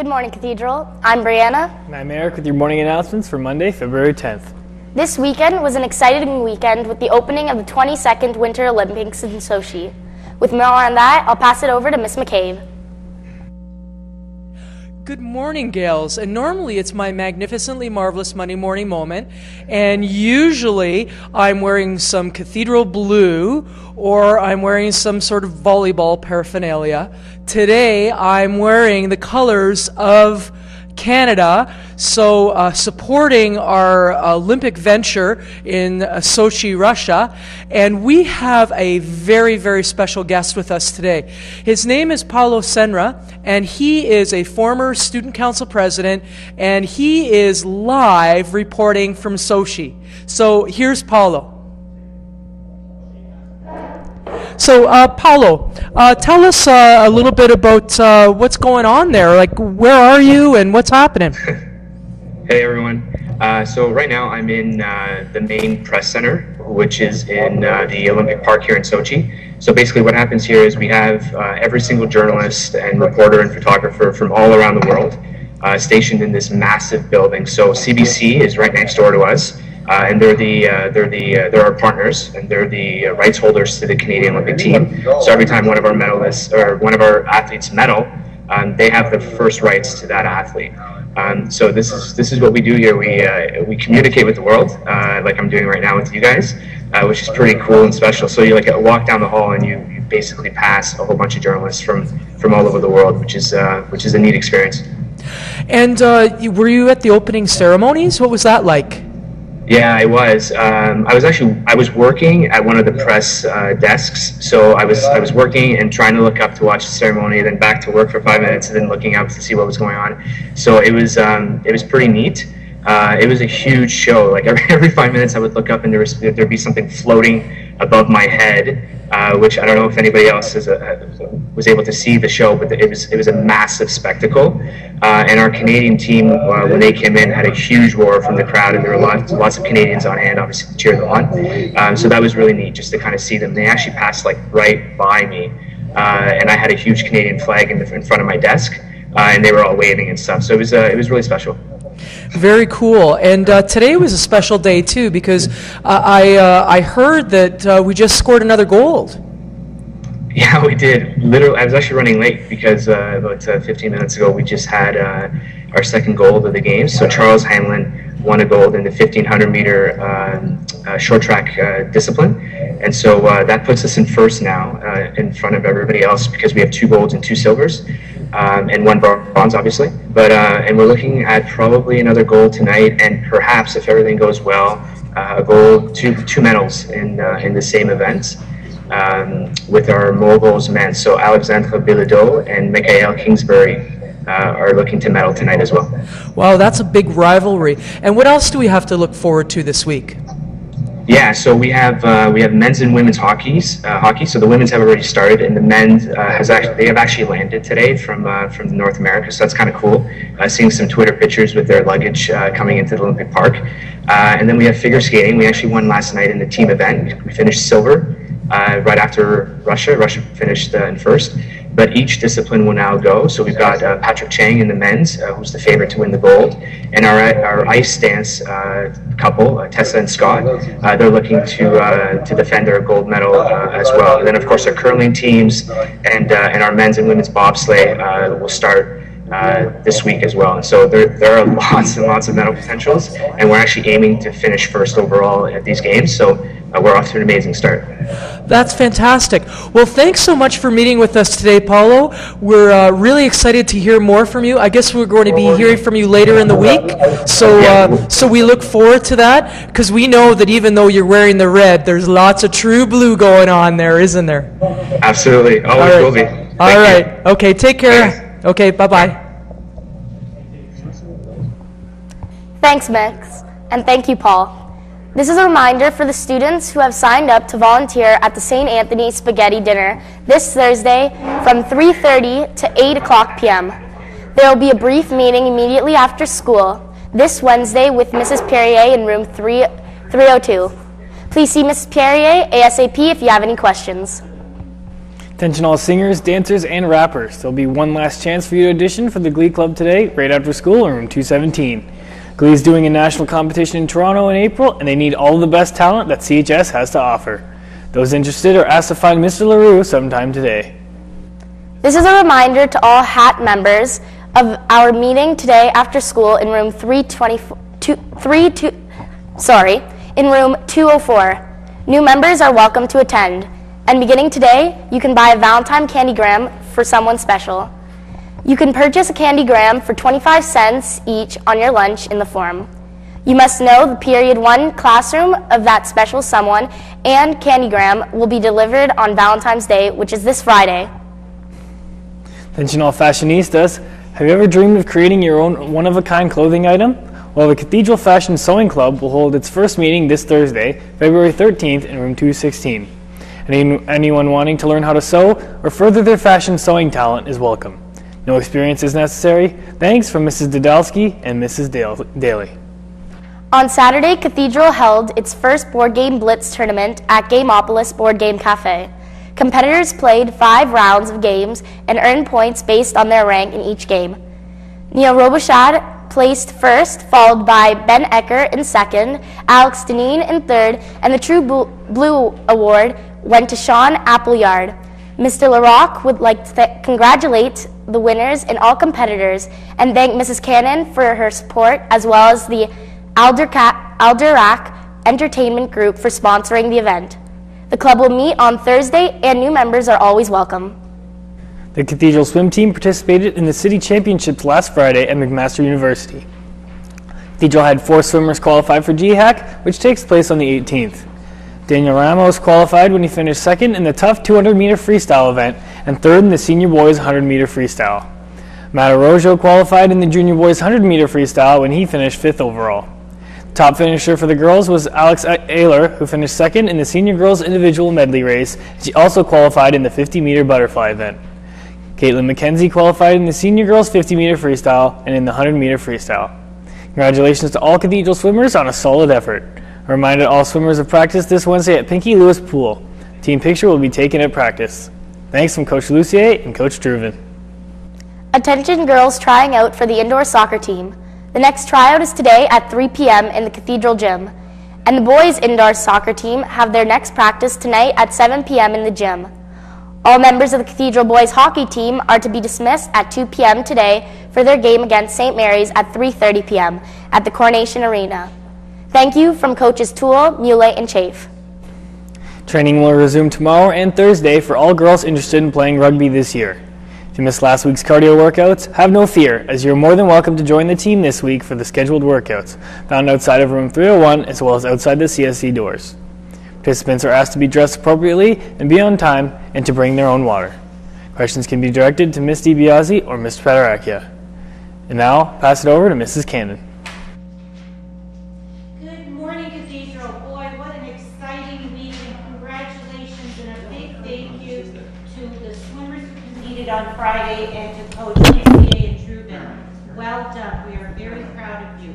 Good morning, Cathedral. I'm Brianna. And I'm Eric with your morning announcements for Monday, February 10th. This weekend was an exciting weekend with the opening of the 22nd Winter Olympics in Sochi. With more on that, I'll pass it over to Miss McCabe. Good morning, gals. And normally it's my magnificently marvelous Monday morning moment, and usually I'm wearing some cathedral blue or I'm wearing some sort of volleyball paraphernalia. Today I'm wearing the colors of Canada, so supporting our Olympic venture in Sochi, Russia, and we have a very, very special guest with us today. His name is Paulo Senra, and he is a former student council president, and he is live reporting from Sochi. So here's Paulo. So, Paulo, tell us a little bit about what's going on there. Like, where are you and what's happening? Hey, everyone. So right now I'm in the main press center, which is in the Olympic Park here in Sochi. So basically what happens here is we have every single journalist and reporter and photographer from all around the world stationed in this massive building. So CBC is right next door to us. And they're our partners, and they're the rights holders to the Canadian Olympic team. So every time one of our medalists or one of our athletes medal, they have the first rights to that athlete. So this is what we do here. We communicate with the world, like I'm doing right now with you guys, which is pretty cool and special. So you walk down the hall and you basically pass a whole bunch of journalists from all over the world, which is a neat experience. And were you at the opening ceremonies? What was that like? Yeah, I was. I was working at one of the press desks. So I was working and trying to look up to watch the ceremony, then back to work for 5 minutes, and then looking up to see what was going on. So it was pretty neat. It was a huge show. Like every 5 minutes, I would look up and there'd be something floating above my head, which I don't know if anybody else was able to see the show, but it was a massive spectacle. And our Canadian team, when they came in, had a huge roar from the crowd, and there were lots of Canadians on hand, obviously, to cheer them on. So that was really neat, just to kind of see them. They actually passed right by me, and I had a huge Canadian flag in front of my desk, and they were all waving and stuff. So it was really special. Very cool. And today was a special day too, because I heard that we just scored another gold. Yeah, we did. Literally, I was actually running late because about 15 minutes ago we just had our second gold of the game. So Charles Hanlon won a gold in the 1500 meter short track discipline, and so that puts us in first now in front of everybody else, because we have 2 golds and 2 silvers. And 1 bronze, obviously, but and we're looking at probably another gold tonight, and perhaps, if everything goes well, a gold, two medals in the same event with our moguls men. So Alexandre Bilodeau and Michael Kingsbury are looking to medal tonight as well. Wow, that's a big rivalry. And what else do we have to look forward to this week? Yeah, so we have men's and women's hockey. So the women's have already started, and the men's have actually landed today from North America. So that's kind of cool. Seeing some Twitter pictures with their luggage coming into the Olympic Park. And then we have figure skating. We actually won last night in the team event. We finished silver right after Russia. Russia finished in first. But each discipline will now go. So we've got Patrick Chang in the men's, who's the favorite to win the gold, and our ice dance couple, Tessa and Scott, they're looking to defend their gold medal as well. And then of course our curling teams and our men's and women's bobsleigh will start this week as well. And so there are lots and lots of medal potentials, and we're actually aiming to finish first overall at these games. So we're off to an amazing start. That's fantastic. Well, thanks so much for meeting with us today, Paulo. We're really excited to hear more from you. I guess we're going to be hearing from you later in the week. So we look forward to that, because we know that even though you're wearing the red, there's lots of true blue going on there, isn't there? Absolutely. Always will be. All right. Okay, take care. Okay, bye-bye. Thanks, Max, and thank you, Paul. This is a reminder for the students who have signed up to volunteer at the St. Anthony Spaghetti Dinner this Thursday from 3:30 to 8 o'clock p.m. There will be a brief meeting immediately after school this Wednesday with Mrs. Perrier in room 302. Please see Mrs. Perrier ASAP if you have any questions. Attention all singers, dancers, and rappers. There'll be one last chance for you to audition for the Glee Club today, right after school in room 217. Glee is doing a national competition in Toronto in April, and they need all of the best talent that CHS has to offer. Those interested are asked to find Mr. LaRue sometime today. This is a reminder to all HAT members of our meeting today after school in room 204. New members are welcome to attend. And beginning today, you can buy a Valentine candygram for someone special. You can purchase a candygram for 25 cents each on your lunch in the form. You must know the period 1 classroom of that special someone, and candygram will be delivered on Valentine's Day, which is this Friday. Attention all fashionistas, have you ever dreamed of creating your own one-of-a-kind clothing item? Well, the Cathedral Fashion Sewing Club will hold its first meeting this Thursday, February 13th in room 216. Anyone wanting to learn how to sew or further their fashion sewing talent is welcome. No experience is necessary. Thanks from Mrs. Dodalski and Mrs. Daly. On Saturday, Cathedral held its first board game blitz tournament at Gameopolis Board Game Cafe. Competitors played 5 rounds of games and earned points based on their rank in each game. Neil Robichaud placed first, followed by Ben Ecker in second, Alex Deneen in third, and the True Blue Award went to Sean Appleyard. Mr. LaRocque would like to congratulate the winners and all competitors and thank Mrs. Cannon for her support, as well as the Alderac Entertainment Group for sponsoring the event. The club will meet on Thursday, and new members are always welcome. The Cathedral swim team participated in the city championships last Friday at McMaster University. Cathedral had 4 swimmers qualified for GHAC, which takes place on the 18th. Daniel Ramos qualified when he finished second in the tough 200-meter freestyle event and third in the senior boys 100-meter freestyle. Matt Arrojo qualified in the junior boys 100-meter freestyle when he finished 5th overall. Top finisher for the girls was Alex Ayler, who finished second in the senior girls individual medley race. She also qualified in the 50-meter butterfly event. Caitlin McKenzie qualified in the senior girls 50-meter freestyle and in the 100-meter freestyle. Congratulations to all Cathedral swimmers on a solid effort. A reminder to all swimmers of practice this Wednesday at Pinky Lewis Pool. Team picture will be taken at practice. Thanks from Coach Lucier and Coach Druven. Attention girls trying out for the indoor soccer team. The next tryout is today at 3 p.m. in the Cathedral gym. And the boys indoor soccer team have their next practice tonight at 7 p.m. in the gym. All members of the Cathedral boys hockey team are to be dismissed at 2 p.m. today for their game against St. Mary's at 3:30 p.m. at the Coronation Arena. Thank you from Coaches Toole, Muley, and Chafe. Training will resume tomorrow and Thursday for all girls interested in playing rugby this year. If you missed last week's cardio workouts, have no fear, as you're more than welcome to join the team this week for the scheduled workouts, found outside of room 301 as well as outside the CSC doors. Participants are asked to be dressed appropriately and be on time and to bring their own water. Questions can be directed to Ms. DiBiase or Mr. Patarakia. And now, pass it over to Mrs. Cannon. Good morning, Cathedral. Boy, what an exciting week, and congratulations and a big thank you to the swimmers who competed on Friday and to Coach Lucier and Druven. Well done. We are very proud of you.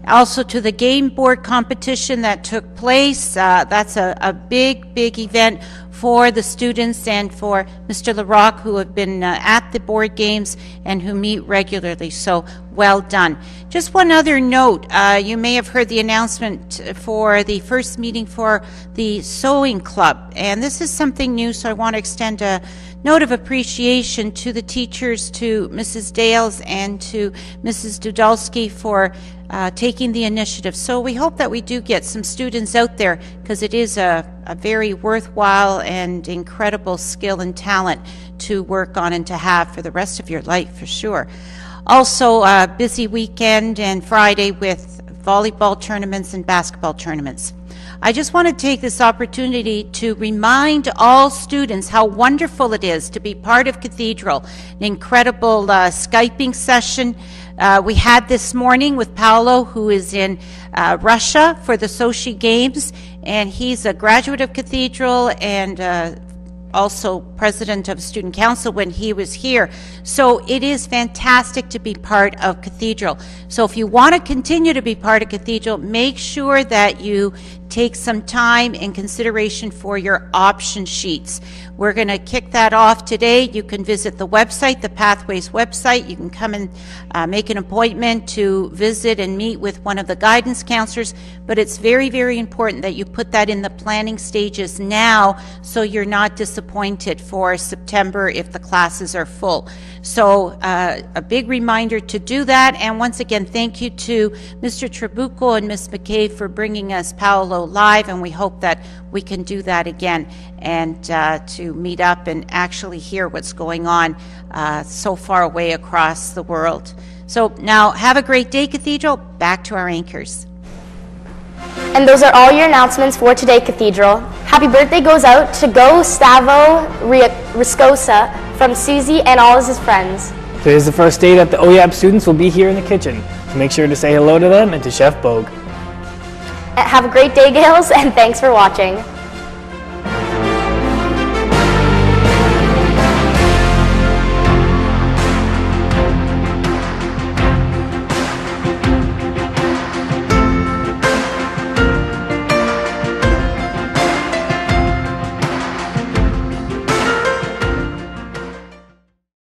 Also to the game board competition that took place. That's a big event for the students and for Mr. LaRocque, who have been at the board games and who meet regularly. So well done. Just one other note. You may have heard the announcement for the first meeting for the sewing club. And this is something new, so I want to extend a note of appreciation to the teachers, to Mrs. Dales and to Mrs. Dudalski for taking the initiative. So we hope that we do get some students out there, because it is a very worthwhile and incredible skill and talent to work on and to have for the rest of your life, for sure. Also a busy weekend and Friday with volleyball tournaments and basketball tournaments. I just want to take this opportunity to remind all students how wonderful it is to be part of Cathedral. An incredible Skyping session we had this morning with Paolo, who is in Russia for the Sochi Games, and he's a graduate of Cathedral and also president of Student Council when he was here. So it is fantastic to be part of Cathedral. So if you want to continue to be part of Cathedral, make sure that you take some time in consideration for your option sheets. We're going to kick that off today. You can visit the website, the Pathways website. You can come and make an appointment to visit and meet with one of the guidance counselors, but it's very, very important that you put that in the planning stages now so you're not disappointed for September if the classes are full. So a big reminder to do that, and once again, thank you to Mr. Trabucco and Ms. McKay for bringing us Paolo live, and we hope that we can do that again and to meet up and actually hear what's going on so far away across the world. So now, have a great day, Cathedral. Back to our anchors. And those are all your announcements for today, Cathedral. Happy birthday goes out to Gustavo Riscosa from Susie and all of his friends. Today's the first day that the OYAP students will be here in the kitchen, so make sure to say hello to them and to Chef Bogue. Have a great day, Gales, and thanks for watching.